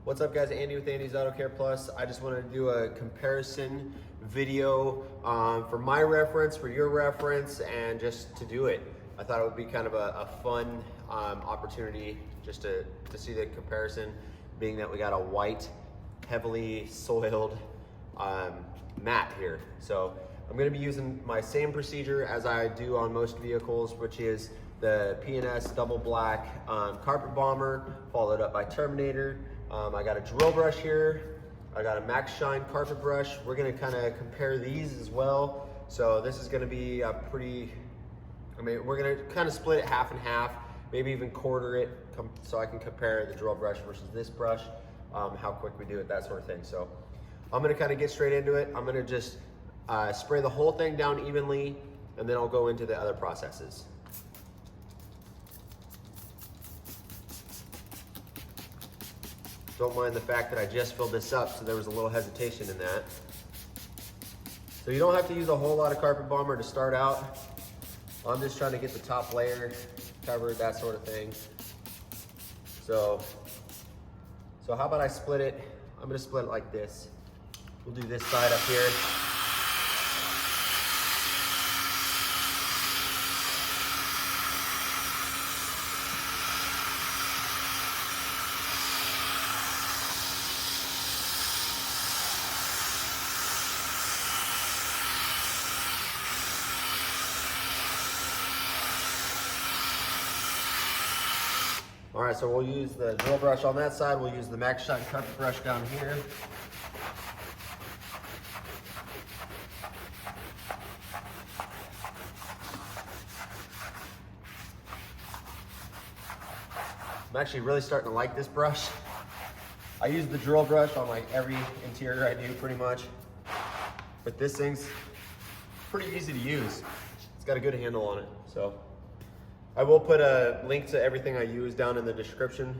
What's up guys, Andy with Andy's Auto Care Plus. I just wanted to do a comparison video for my reference, for your reference, and just to do it. I thought it would be kind of a fun opportunity just to see the comparison, being that we got a white, heavily soiled mat here. So I'm gonna be using my same procedure as I do on most vehicles, which is the P&S double black carpet bomber, followed up by Terminator. I got a drill brush here. I got a Max Shine carpet brush. We're gonna kind of compare these as well. So this is gonna be a pretty, we're gonna kind of split it half and half, maybe even quarter it, so I can compare the drill brush versus this brush, how quick we do it, that sort of thing. So I'm gonna kind of get straight into it. I'm gonna just spray the whole thing down evenly, and then I'll go into the other processes. Don't mind the fact that I just filled this up, so there was a little hesitation in that. So you don't have to use a whole lot of carpet bomber to start out. I'm just trying to get the top layer covered, that sort of thing. So how about I split it? I'm gonna split it like this. We'll do this side up here. All right, so we'll use the drill brush on that side. We'll use the Max Shine carpet brush down here. I'm actually really starting to like this brush. I use the drill brush on like every interior I do pretty much, but this thing's pretty easy to use. It's got a good handle on it, so. I will put a link to everything I use down in the description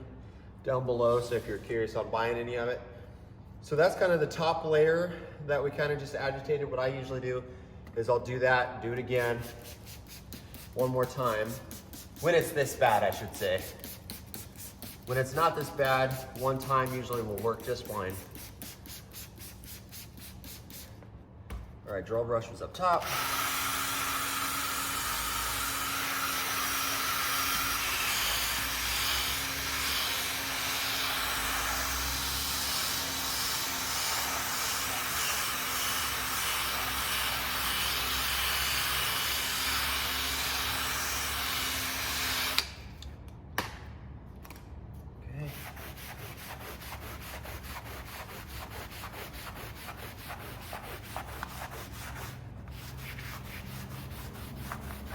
down below, so if you're curious on buying any of it. So that's kind of the top layer that we kind of just agitated. What I usually do is I'll do that, do it again, one more time. When it's this bad, I should say. When it's not this bad, one time usually will work just fine. All right, drill brush was up top.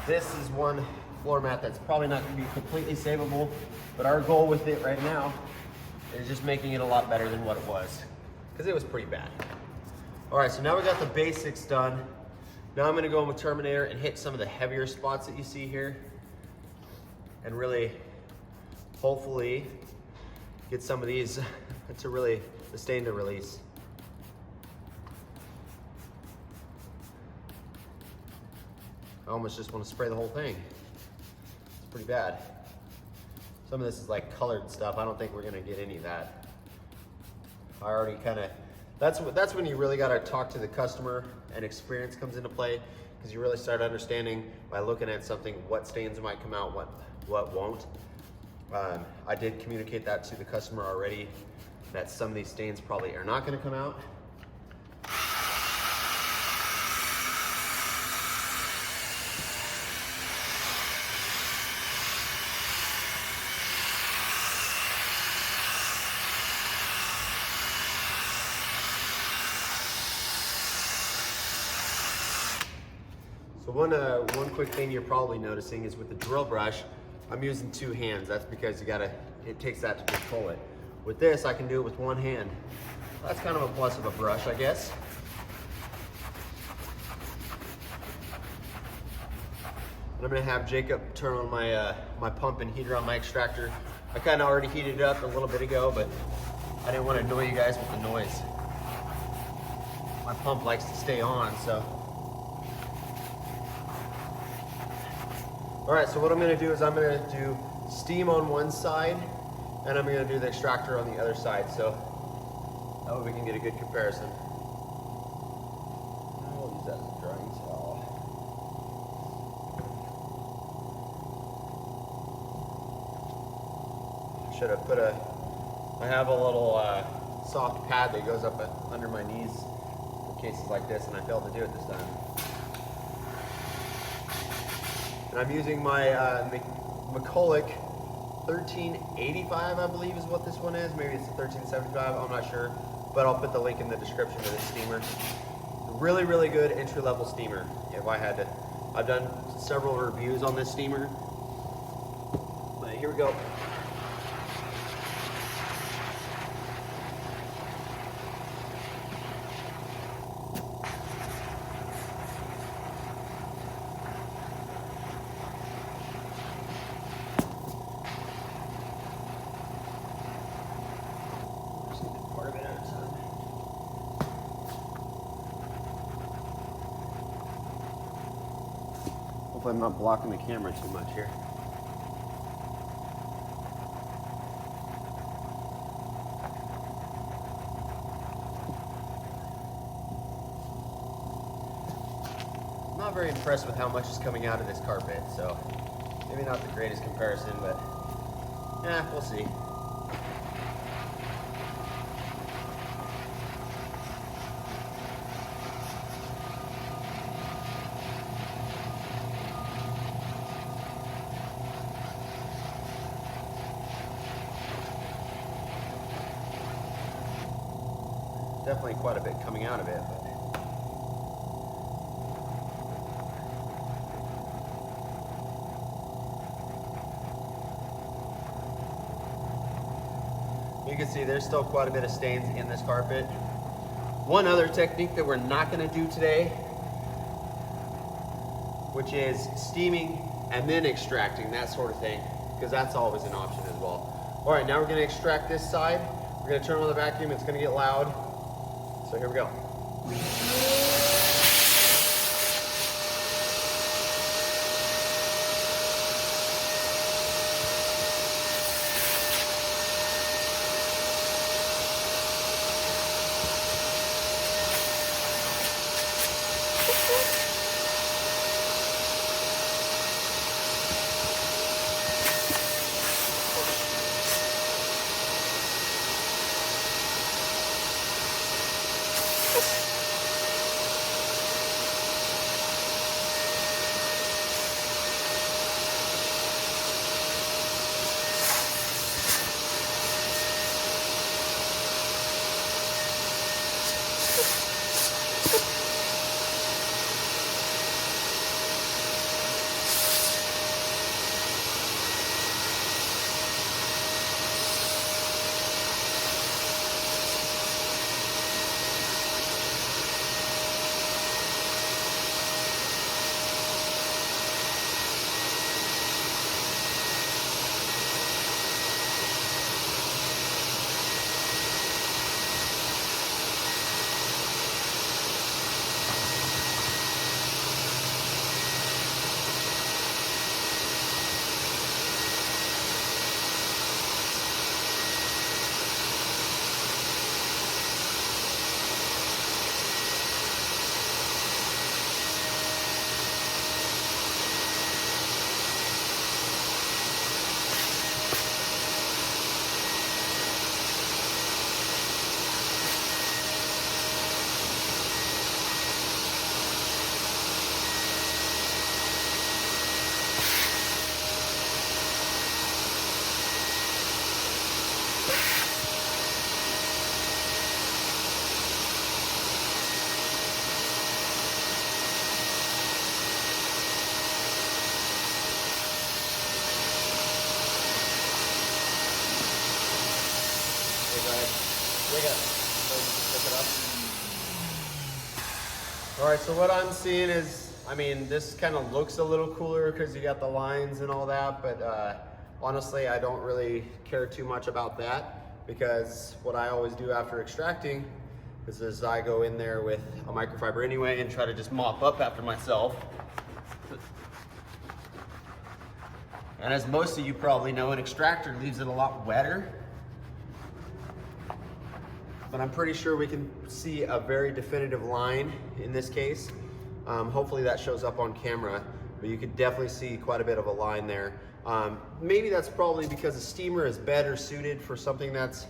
This is one floor mat that's probably not going to be completely savable, but our goal with it right now is just making it a lot better than what it was, because it was pretty bad. All right, so now we got the basics done. Now I'm going to go in with Terminator and hit some of the heavier spots that you see here, and really, hopefully, get some of these to really, the stain to release. I almost just want to spray the whole thing. It's pretty bad. Some of this is like colored stuff. I don't think we're gonna get any of that. I already kind of, that's when you really gotta talk to the customer and experience comes into play, because you really start understanding by looking at something what stains might come out, what won't. I did communicate that to the customer already, that some of these stains probably are not gonna come out. So one quick thing you're probably noticing is with the drill brush, I'm using two hands. That's because it takes that to control it. With this, I can do it with one hand. That's kind of a plus of a brush, I guess. And I'm gonna have Jacob turn on my pump and heater on my extractor. I kind of already heated it up a little bit ago, but I didn't want to annoy you guys with the noise. My pump likes to stay on, so. All right, so what I'm gonna do is I'm gonna do steam on one side and I'm gonna do the extractor on the other side, so that way we can get a good comparison. I'll use that as a drying towel. Should have put I have a little soft pad that goes up under my knees for cases like this, and I failed to do it this time. And I'm using my McCulloch 1385, I believe is what this one is. Maybe it's a 1375, I'm not sure. But I'll put the link in the description of this steamer. Really, really good entry-level steamer. If I had to, I've done several reviews on this steamer. But here we go. Hopefully I'm not blocking the camera too much here. I'm not very impressed with how much is coming out of this carpet, so maybe not the greatest comparison, but yeah, we'll see. Definitely quite a bit coming out of it, but you can see there's still quite a bit of stains in this carpet. One other technique that we're not going to do today, which is steaming and then extracting, that sort of thing, because that's always an option as well. All right, now we're going to extract this side. We're going to turn on the vacuum. It's going to get loud. So here we go. All right, so what I'm seeing is, I mean, this kind of looks a little cooler because you got the lines and all that, but honestly, I don't really care too much about that, because what I always do after extracting is I go in there with a microfiber anyway and try to just mop up after myself. And as most of you probably know, an extractor leaves it a lot wetter. But I'm pretty sure we can see a very definitive line in this case. Hopefully that shows up on camera, but you could definitely see quite a bit of a line there. Maybe that's probably because a steamer is better suited for something that's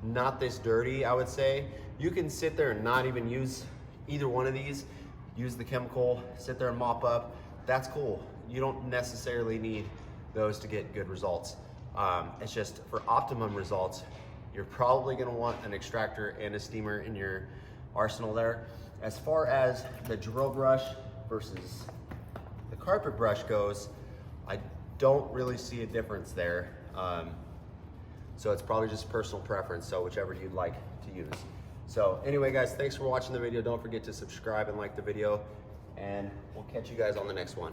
not this dirty, I would say. You can sit there and not even use either one of these, use the chemical, sit there and mop up. That's cool. You don't necessarily need those to get good results. It's just for optimum results, you're probably gonna want an extractor and a steamer in your arsenal there. As far as the drill brush versus the carpet brush goes, I don't really see a difference there. So it's probably just personal preference, so whichever you'd like to use. So anyway guys, thanks for watching the video. Don't forget to subscribe and like the video, and we'll catch you guys on the next one.